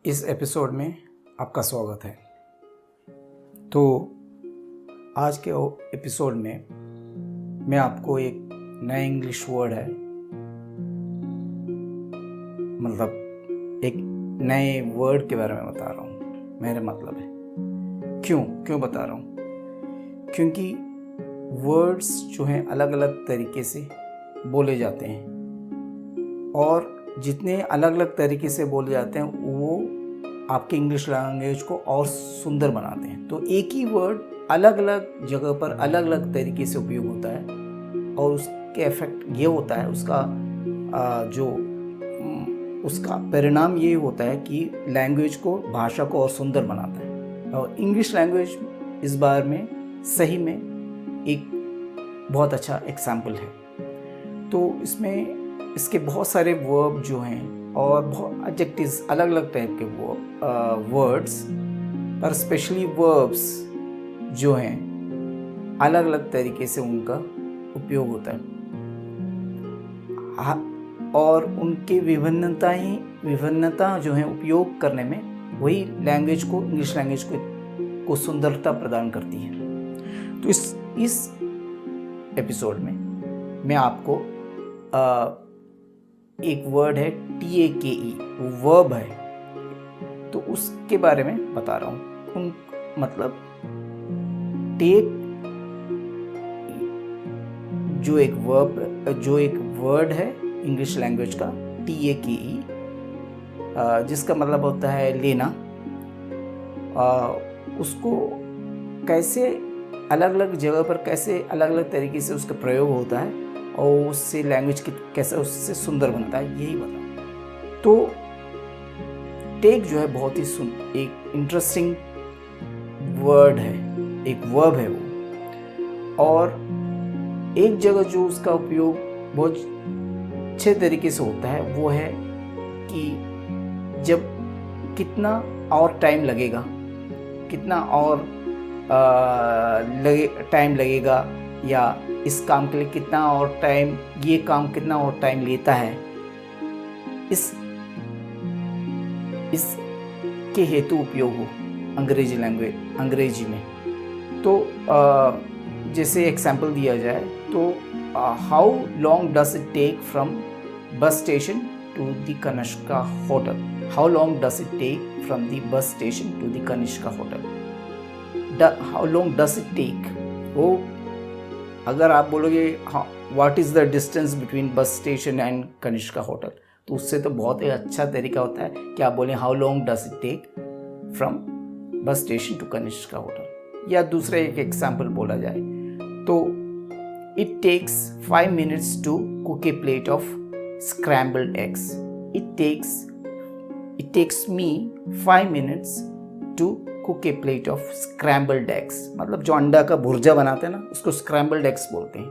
इस एपिसोड में आपका स्वागत है। तो आज के एपिसोड में मैं आपको एक नया इंग्लिश वर्ड है, मतलब एक नए वर्ड के बारे में बता रहा हूँ। मेरा मतलब है क्यों बता रहा हूँ, क्योंकि वर्ड्स जो हैं अलग अलग तरीके से बोले जाते हैं और जितने अलग अलग तरीके से बोले जाते हैं वो आपके इंग्लिश लैंग्वेज को और सुंदर बनाते हैं। तो एक ही वर्ड अलग अलग जगह पर अलग अलग तरीके से उपयोग होता है और उसके इफेक्ट ये होता है, उसका परिणाम ये होता है कि लैंग्वेज को, भाषा को और सुंदर बनाता है। और इंग्लिश लैंग्वेज इस बारे में सही में एक बहुत अच्छा एग्जाम्पल है। तो इसके बहुत सारे वर्ब जो हैं और बहुत एडजेक्टिव्स, अलग अलग टाइप के वर्ड्स, पर स्पेशली वर्ब्स जो हैं अलग अलग तरीके से उनका उपयोग होता है और उनके विभिन्नता जो है उपयोग करने में वही लैंग्वेज को, इंग्लिश लैंग्वेज को सुंदरता प्रदान करती है। तो इस एपिसोड में मैं आपको एक वर्ड है TAKE, वो वर्ब है, तो उसके बारे में बता रहा हूँ। मतलब टेक जो एक वर्ड है इंग्लिश लैंग्वेज का, TAKE, जिसका मतलब होता है लेना। उसको कैसे अलग अलग जगह पर कैसे अलग अलग तरीके से उसका प्रयोग होता है और उससे लैंग्वेज की कैसे उससे सुंदर बनता है, यही बता। तो टेक जो है बहुत ही एक इंटरेस्टिंग वर्ड है, एक वर्ब है वो। और एक जगह जो उसका उपयोग बहुत अच्छे तरीके से होता है वो है कि जब कितना और टाइम लगेगा, कितना और टाइम लगेगा, या इस काम के लिए कितना और टाइम, ये काम कितना और टाइम लेता है, इसके हेतु उपयोग हो अंग्रेजी में। तो जैसे एग्जाम्पल दिया जाए तो how long does it take from bus station to the Kanishka hotel. How long does it take from the bus station to the Kanishka hotel. How long does it take, वो अगर आप बोलोगे what is the distance between bus station and Kanishka hotel, तो उससे तो बहुत ही अच्छा तरीका होता है कि आप बोलें how long does it take from bus station to Kanishka hotel. या दूसरा एक एग्जाम्पल बोला जाए तो it takes 5 minutes to cook a plate of scrambled eggs. It takes me 5 minutes to cook a plate of scrambled eggs. मतलब जो अंडा का भुर्जा बनाते हैं ना, उसको स्क्रैम्बल्ड एग्स बोलते हैं।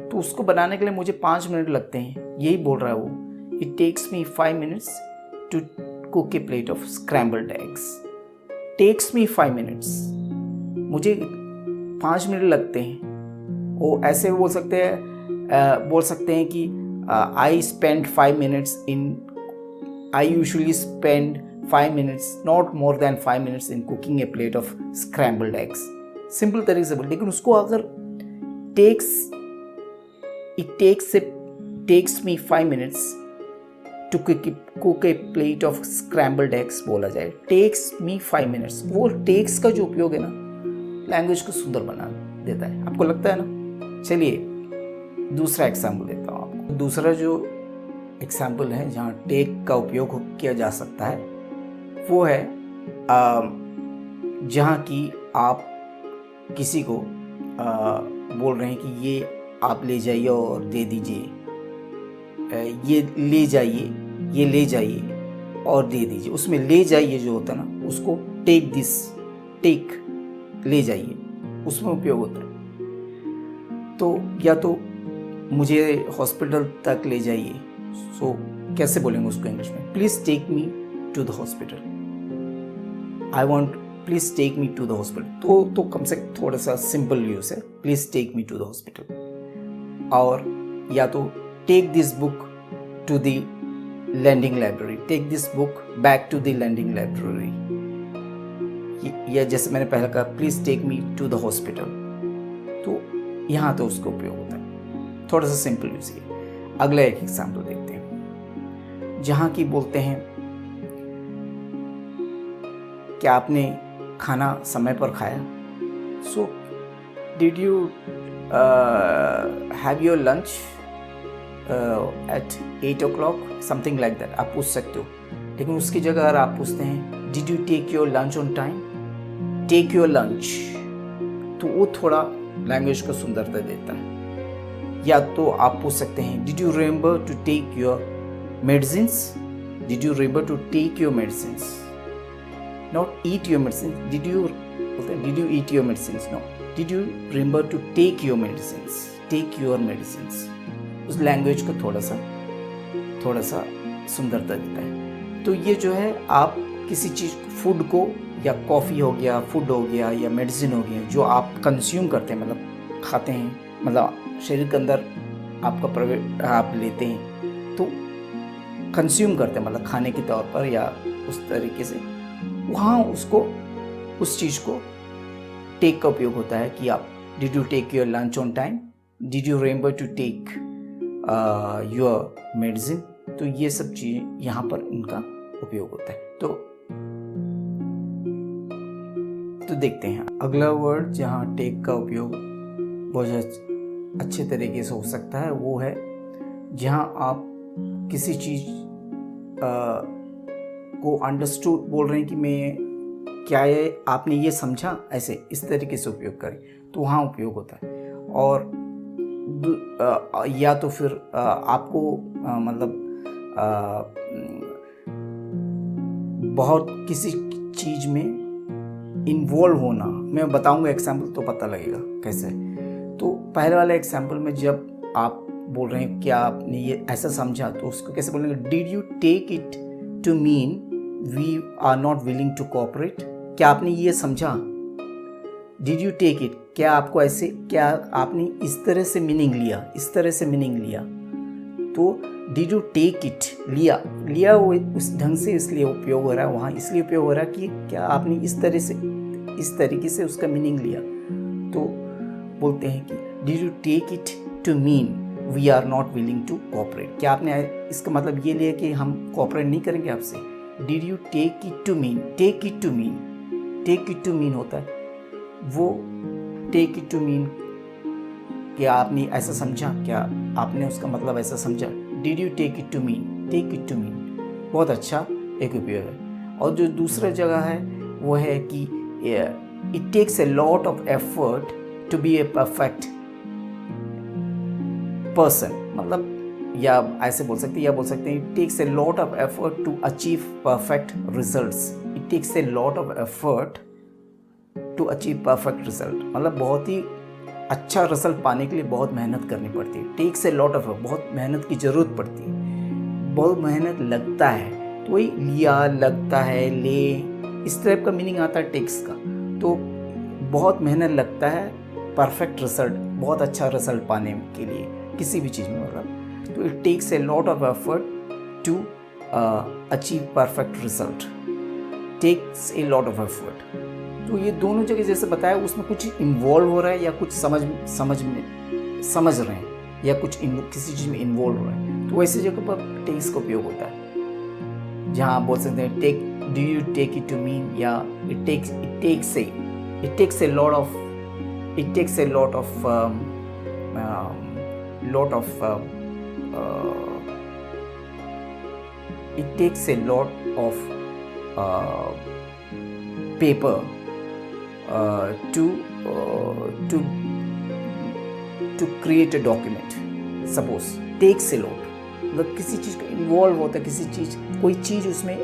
तो उसको बनाने के लिए मुझे 5 मिनट लगते हैं, यही बोल रहा है वो। It takes me 5 minutes to cook a plate of scrambled eggs. Takes me 5 minutes, मुझे 5 मिनट लगते हैं। वो ऐसे बोल सकते हैं कि I usually spend 5 minutes, not more than 5 minutes in cooking a plate of scrambled eggs। Simple तरीके से बोल, लेकिन उसको अगर takes me 5 minutes to cook a plate of scrambled eggs बोला जाए, takes me 5 minutes, वो takes का जो उपयोग है ना, लैंग्वेज को सुंदर बना देता है। आपको लगता है ना? चलिए दूसरा एग्जाम्पल देता हूँ आपको। दूसरा जो एग्जाम्पल है जहाँ टेक का उपयोग किया जा सकता है वो है जहाँ कि आप किसी को बोल रहे हैं कि ये आप ले जाइए और दे दीजिए, ये ले जाइए और दे दीजिए। उसमें ले जाइए जो होता है ना, उसको टेक ले जाइए, उसमें उपयोग होता है। तो या तो मुझे हॉस्पिटल तक ले जाइए, सो कैसे बोलेंगे उसको इंग्लिश में? Please take me to the hospital. I want please take me to the hospital. तो कम से थोड़ा सा सिंपल यूज है, please take me to the hospital. और या तो take this book to the lending library, take this book back to the lending library, या जैसे मैंने पहले कहा please take me to the hospital, तो यहाँ तो उसका उपयोग होता है। थोड़ा सा सिंपल यूज़ किया। अगला एक एग्जाम्पल देखते हैं, जहाँ की बोलते हैं क्या आपने खाना समय पर खाया, so did you have your lunch at 8 o'clock, something like that आप पूछ सकते हो। लेकिन उसकी जगह अगर आप पूछते हैं did you take your lunch on time, take your lunch, तो वो थोड़ा लैंग्वेज को सुंदरता देता है। या तो आप पूछ सकते हैं did you remember to take your medicines, did you remember to take your medicines, not eat your medicine, did you eat your medicines, no, did you remember to take your medicines, take your medicines. उस language को थोड़ा सा सुंदरता देता है। तो ये जो है आप किसी चीज़ फूड को, या कॉफ़ी हो गया, फूड हो गया, या मेडिसिन हो गया, जो आप कंज्यूम करते हैं, मतलब खाते हैं, मतलब शरीर के अंदर आपका प्रवेश आप लेते हैं, तो कंज्यूम करते हैं मतलब खाने के तौर पर या उस तरीके से, वहाँ उसको उस चीज़ को टेक का उपयोग होता है कि आप did you take your lunch on time, did you remember to take your medicine. तो ये सब चीज़ यहाँ पर इनका उपयोग होता है। तो देखते हैं अगला वर्ड जहाँ टेक का उपयोग बहुत अच्छे तरीके से हो सकता है, वो है जहाँ आप किसी चीज़ को अंडरस्टूड बोल रहे हैं कि मैं क्या ये आपने ये समझा, ऐसे इस तरीके से उपयोग करें, तो वहाँ उपयोग होता है। और या तो फिर आपको मतलब बहुत किसी चीज़ में इन्वॉल्व होना, मैं बताऊंगा एग्जाम्पल तो पता लगेगा कैसे। तो पहले वाले एग्जाम्पल में जब आप बोल रहे हैं क्या आपने ये ऐसा समझा, तो उसको कैसे बोलेंगे, did you take it to mean we are not willing to cooperate, क्या आपने ये समझा, डिड यू टेक इट, क्या आपको ऐसे, क्या आपने इस तरह से मीनिंग लिया, इस तरह से मीनिंग लिया, तो डिड यू टेक इट, लिया वो उस ढंग से इसलिए उपयोग हो रहा है वहाँ, इसलिए उपयोग हो रहा है कि क्या आपने इस तरह से, इस तरीके से उसका मीनिंग लिया। तो बोलते हैं कि did you take it to mean we are not willing to cooperate, क्या आपने इसका मतलब ये लिया कि हम कोऑपरेट नहीं करेंगे आपसे। Did you take it to mean, take it to mean, take it to mean होता है वो, टेक इट टू मीन क्या आपने ऐसा समझा, क्या आपने उसका मतलब ऐसा समझा, did you take it to mean, take it to mean, बहुत अच्छा एक उपयोग है। और जो दूसरा जगह है वो है कि it takes a lot of effort to be a perfect person, मतलब या ऐसे बोल सकते हैं, या बोल सकते हैं it takes a lot of effort to achieve perfect results, it takes a lot of effort to achieve perfect result, मतलब बहुत ही अच्छा रिजल्ट पाने के लिए बहुत मेहनत करनी पड़ती है। टेक्स ए लॉट ऑफ, बहुत मेहनत की ज़रूरत पड़ती है, बहुत मेहनत लगता है, तो वही लिया, लगता है, ले, इस टाइप का मीनिंग आता है टेक्स का। तो बहुत मेहनत लगता है परफेक्ट रिजल्ट, बहुत अच्छा रिजल्ट पाने के लिए किसी भी चीज़ में, मतलब तो it takes a lot of effort to achieve perfect result, takes a lot of effort. तो ये दोनों जगह जैसे बताया उसमें कुछ इन्वॉल्व हो रहा है या कुछ समझ रहे हैं या कुछ किसी चीज़ में इन्वॉल्व हो रहा है, तो वैसी जगह पर टेक्स का उपयोग होता है, जहाँ आप बोल सकते हैं take, do you take it to mean, या it takes a lot of paper to create a document, suppose takes a lot, मतलब किसी चीज़ का इन्वॉल्व होता है, किसी चीज़, कोई चीज़ उसमें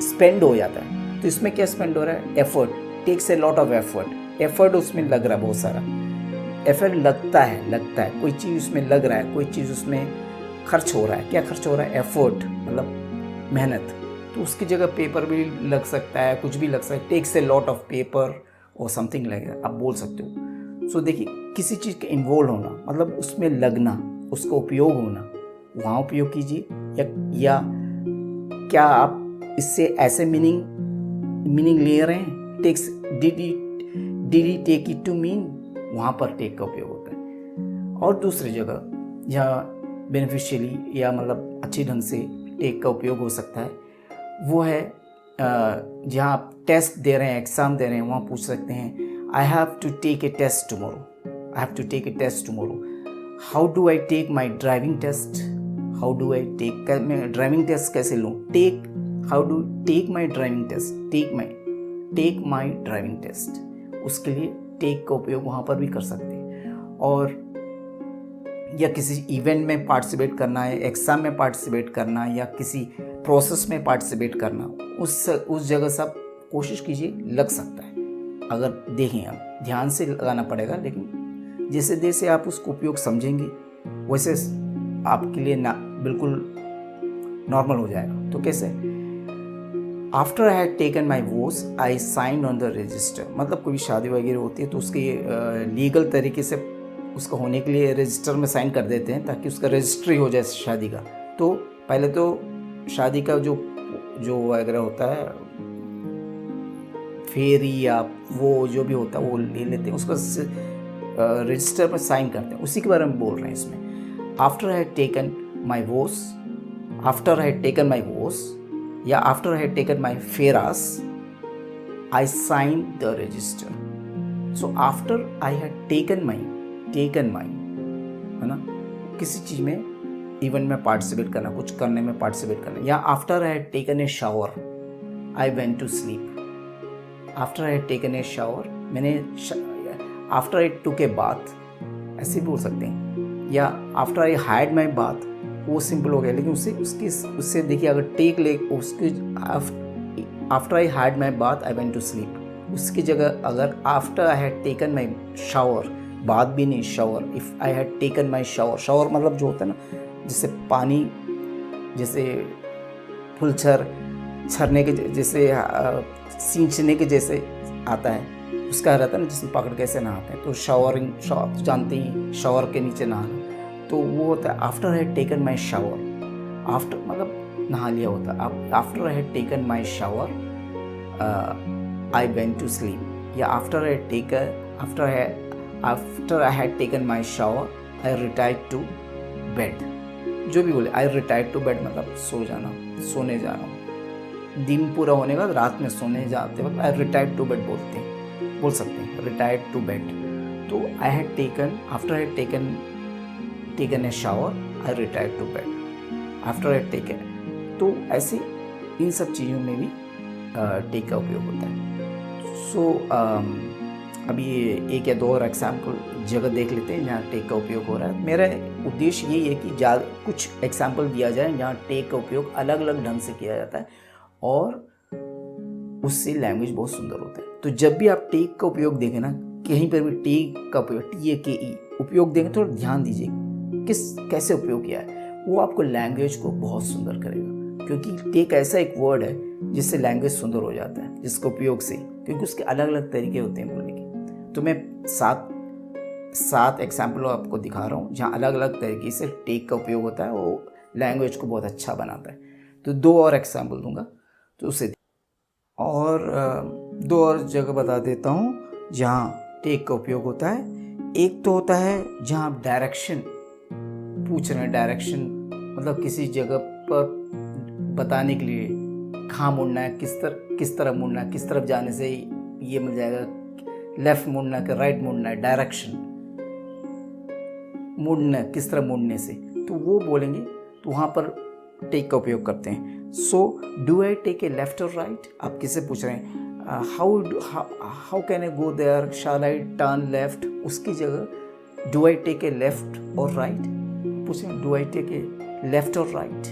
स्पेंड हो जाता है, तो इसमें क्या स्पेंड हो रहा है, effort, takes a lot of effort उसमें लग रहा है, बहुत सारा एफर्ट लगता है, कोई चीज़ उसमें लग रहा है, कोई चीज़ उसमें खर्च हो रहा है, क्या खर्च हो रहा है, एफर्ट मतलब मेहनत, तो उसकी जगह पेपर भी लग सकता है, कुछ भी लग सकता है, takes a lot of paper और समथिंग लाइक दैट आप बोल सकते हो। सो देखिए किसी चीज़ के इन्वॉल्व होना मतलब उसमें लगना, उसका उपयोग होना, वहाँ उपयोग कीजिए, या क्या आप इससे ऐसे मीनिंग ले रहे हैं? Takes did he take it to mean, वहाँ पर टेक का उपयोग होता है। और दूसरी जगह जहाँ बेनिफिशियली या मतलब अच्छी ढंग से टेक का उपयोग हो सकता है वो है जहाँ आप टेस्ट दे रहे हैं, एग्ज़ाम दे रहे हैं, वहाँ पूछ सकते हैं I have to take a test tomorrow, I have to take a test tomorrow, how do I take my driving test, how do I take, मैं ड्राइविंग टेस्ट कैसे लूँ, take, how do take my driving test, take my driving test, उसके लिए take का उपयोग वहाँ पर भी कर सकते हैं। और या किसी इवेंट में पार्टिसिपेट करना है, एग्ज़ाम में पार्टिसिपेट करना या किसी प्रोसेस में पार्टिसिपेट करना, उस जगह सब कोशिश कीजिए, लग सकता है। अगर देखें हम ध्यान से लगाना पड़ेगा, लेकिन जैसे जैसे आप उसको उपयोग समझेंगे वैसे आपके लिए ना बिल्कुल नॉर्मल हो जाएगा। तो कैसे? After I had taken my vows I sign on the register, मतलब कोई शादी वगैरह होती है तो उसके लीगल तरीके से उसका होने के लिए रजिस्टर में साइन कर देते हैं ताकि उसका रजिस्ट्री हो जाए शादी का। तो पहले तो शादी का जो वगैरह होता है, फेरी या वो जो भी होता है वो ले लेते हैं, उसका रजिस्टर में साइन करते हैं, उसी के बारे में बोल रहे हैं इसमें। After I had taken my vows, after I had taken my vows या after I had taken my pheras I sign the register. So after I had taken my है ना, किसी चीज़ में इवेंट में पार्टिसिपेट करना, कुछ करने में पार्टिसिपेट करना। या after I had taken a shower I went to sleep, after I had taken a shower, मैंने after I took a bath, ऐसे भी बोल सकते हैं। या after I had my bath, वो सिंपल हो गया, लेकिन उससे देखिए अगर टेक ले उसके after I had my bath I went to sleep, उसकी जगह अगर after I had taken my shower, बात भी नहीं, shower, if I had taken my shower, shower मतलब जो होता है ना, जैसे पानी, जैसे फुलछर छरने के जैसे सींचने के जैसे आता है, उसका रहता है ना जिसमें पकड़ कैसे नहाते हैं, तो शावरिंग, तो जानते ही शावर के नीचे नहाना, तो वो होता है after I had taken my shower, after मतलब नहा लिया होता है। After I had taken my shower I went to sleep, या after I had taken my shower I retired to bed, जो भी बोले, आई रिटायर्ड टू बेड मतलब सो जाना, सोने जाना, दिन पूरा होने का रात में सोने जाते वक्त आई रिटायर्ड टू बेड बोल सकते हैं, रिटायर्ड टू बेड। तो I had taken, after I had taken a shower I retired to bed, after I had taken, तो ऐसे इन सब चीज़ों में भी टेक का उपयोग होता है। सो अभी एक या दो और एग्जाम्पल जगह देख लेते हैं जहाँ टेक का उपयोग हो रहा है। मेरा उद्देश्य यही है कि कुछ एग्जाम्पल दिया जाए जहाँ टेक का उपयोग अलग अलग ढंग से किया जाता है और उससे लैंग्वेज बहुत सुंदर होता है। तो जब भी आप टेक का उपयोग देखें ना, कहीं पर भी टेक का उपयोग TAKE उपयोग देंगे तो ध्यान दीजिए कैसे उपयोग किया है, वो आपको लैंग्वेज को बहुत सुंदर करेगा, क्योंकि टेक ऐसा एक वर्ड है जिससे लैंग्वेज सुंदर हो जाता है जिसके उपयोग से, क्योंकि उसके अलग अलग तरीके होते हैं बोलने के। तो मैं सात एग्जाम्पल आपको दिखा रहा हूँ जहाँ अलग अलग तरीके से टेक का उपयोग होता है, वो लैंग्वेज को बहुत अच्छा बनाता है। तो दो और एग्जाम्पल दूंगा तो उसे, और दो और जगह बता देता हूँ जहाँ टेक का उपयोग होता है। एक तो होता है जहाँ आप डायरेक्शन पूछ रहे हैं, डायरेक्शन मतलब किसी जगह पर बताने के लिए कहाँ मुड़ना है, किस तरफ मुड़ना है, किस तरफ जाने से ये मिल जाएगा, लेफ्ट मुड़ना है कि राइट मुड़ना है, डायरेक्शन मुड़ना है, किस तरफ मुड़ने से, तो वो बोलेंगे तो वहाँ पर टेक का उपयोग करते हैं। So do I take a left और राइट, आप किससे पूछ रहे हैं, how can I go there, shall I turn left, उसकी जगह do I take a left और राइट पूछें, do I take a left और right,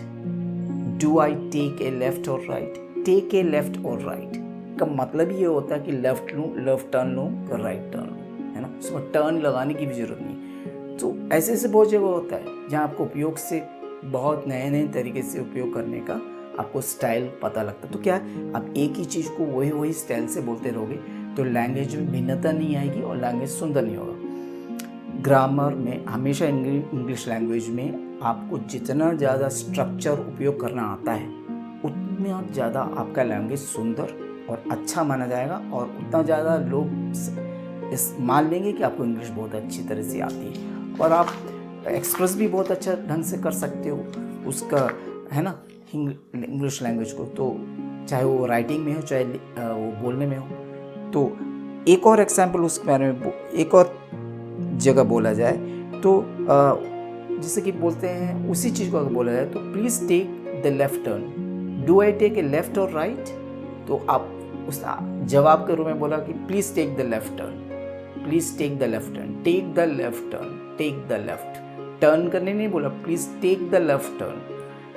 do I take a left और राइट, टेक ए लेफ्ट और राइट का मतलब ये होता है कि लेफ्ट लूँ, लेफ्ट टर्न लूँ या राइट टर्न लूँ, है ना, उसमें टर्न लगाने की भी जरूरत नहीं। तो ऐसे ऐसे बहुत जगह होता है जहाँ आपको उपयोग से बहुत नए तरीके से उपयोग करने का आपको स्टाइल पता लगता है। तो क्या आप एक ही चीज़ को वही स्टाइल से बोलते रहोगे तो लैंग्वेज में भिन्नता नहीं आएगी और लैंग्वेज सुंदर नहीं होगा। ग्रामर में हमेशा इंग्लिश लैंग्वेज में आपको जितना ज़्यादा स्ट्रक्चर उपयोग करना आता है उतना ज़्यादा आपका लैंग्वेज सुंदर और अच्छा माना जाएगा, और उतना ज़्यादा लोग इस मान लेंगे कि आपको इंग्लिश बहुत अच्छी तरह से आती है, और आप एक्सप्रेस भी बहुत अच्छा ढंग से कर सकते हो उसका, है ना, इंग्लिश लैंग्वेज को। तो चाहे वो राइटिंग में हो, चाहे वो बोलने में हो। तो एक और एग्जाम्पल उसके बारे में एक और जगह बोला जाए तो जैसे कि बोलते हैं उसी चीज़ को अगर बोला जाए तो please take the left turn, do I take a left और राइट। तो आप उस जवाब के रूप में बोला कि please take the left turn, please take the left turn, take the left turn, take the left turn करने नहीं बोला, please take the left turn.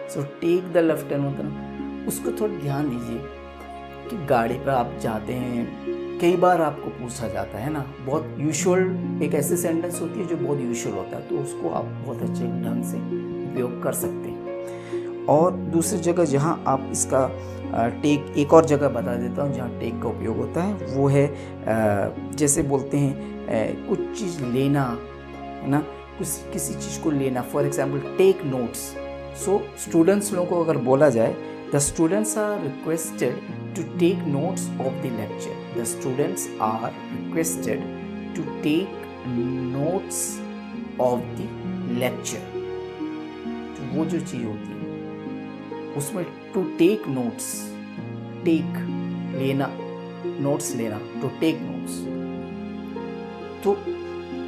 So take the left turn मतलब उसको थोड़ा ध्यान दीजिए कि गाड़ी पर आप जाते हैं, कई बार आपको पूछा जाता है ना, बहुत यूजुअल एक ऐसे सेंटेंस होती है जो बहुत यूजुअल होता है, तो उसको आप बहुत अच्छे ढंग से उपयोग कर सकते हैं। और दूसरी जगह जहाँ आप इसका टेक, एक और जगह बता देता हूँ जहाँ टेक का उपयोग होता है, वो है जैसे बोलते हैं कुछ चीज़ लेना, है ना, किसी चीज़ को लेना, for example take notes. So students लोगों को अगर बोला जाए, the students are requested to take notes of the lecture. The students are requested to take notes of the lecture. तो वो जो चीज़ होती है उसमें to take notes, take लेना, notes लेना, to take notes। तो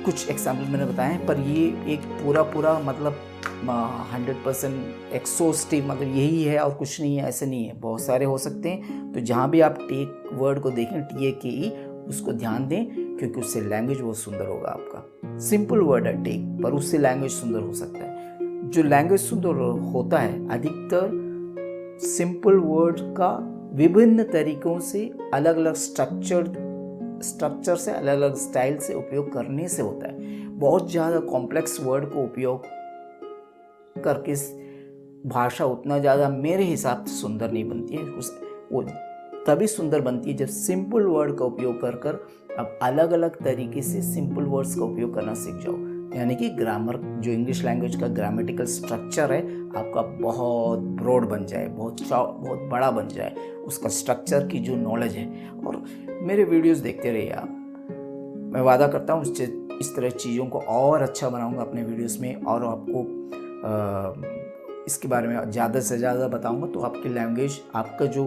कुछ एग्जाम्पल मैंने बताए हैं, पर ये एक पूरा मतलब 100% एक्सोस्टिव मतलब यही है और कुछ नहीं है, ऐसे नहीं है, बहुत सारे हो सकते हैं। तो जहाँ भी आप टेक वर्ड को देखें, TAKE, उसको ध्यान दें, क्योंकि उससे लैंग्वेज बहुत सुंदर होगा आपका। सिंपल वर्ड है टेक, पर उससे लैंग्वेज सुंदर हो सकता है। जो लैंग्वेज सुंदर होता है, अधिकतर सिंपल वर्ड का विभिन्न तरीकों से, अलग अलग स्ट्रक्चर से, अलग अलग स्टाइल से उपयोग करने से होता है। बहुत ज़्यादा कॉम्प्लेक्स वर्ड को उपयोग करके भाषा उतना ज़्यादा मेरे हिसाब से सुंदर नहीं बनती है। वो तभी सुंदर बनती है जब सिंपल वर्ड का उपयोग कर कर आप अलग अलग तरीके से सिंपल वर्ड्स का उपयोग करना सीख जाओ। यानी कि ग्रामर, जो इंग्लिश लैंग्वेज का ग्रामेटिकल स्ट्रक्चर है, आपका बहुत ब्रॉड बन जाए, बहुत बड़ा बन जाए, उसका स्ट्रक्चर की जो नॉलेज है। और मेरे वीडियोस देखते रहिए आप, मैं वादा करता हूँ इस तरह चीज़ों को और अच्छा बनाऊँगा अपने वीडियोस में, और आपको इसके बारे में ज़्यादा से ज़्यादा बताऊंगा, तो आपकी लैंग्वेज, आपका जो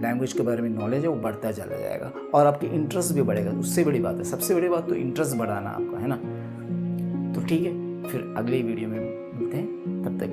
लैंग्वेज के बारे में नॉलेज है वो बढ़ता चला जाएगा, और आपकी इंटरेस्ट भी बढ़ेगा। उससे बड़ी बात है, सबसे बड़ी बात तो इंटरेस्ट बढ़ाना आपका, है ना। तो ठीक है, फिर अगली वीडियो में मिलते हैं, तब तक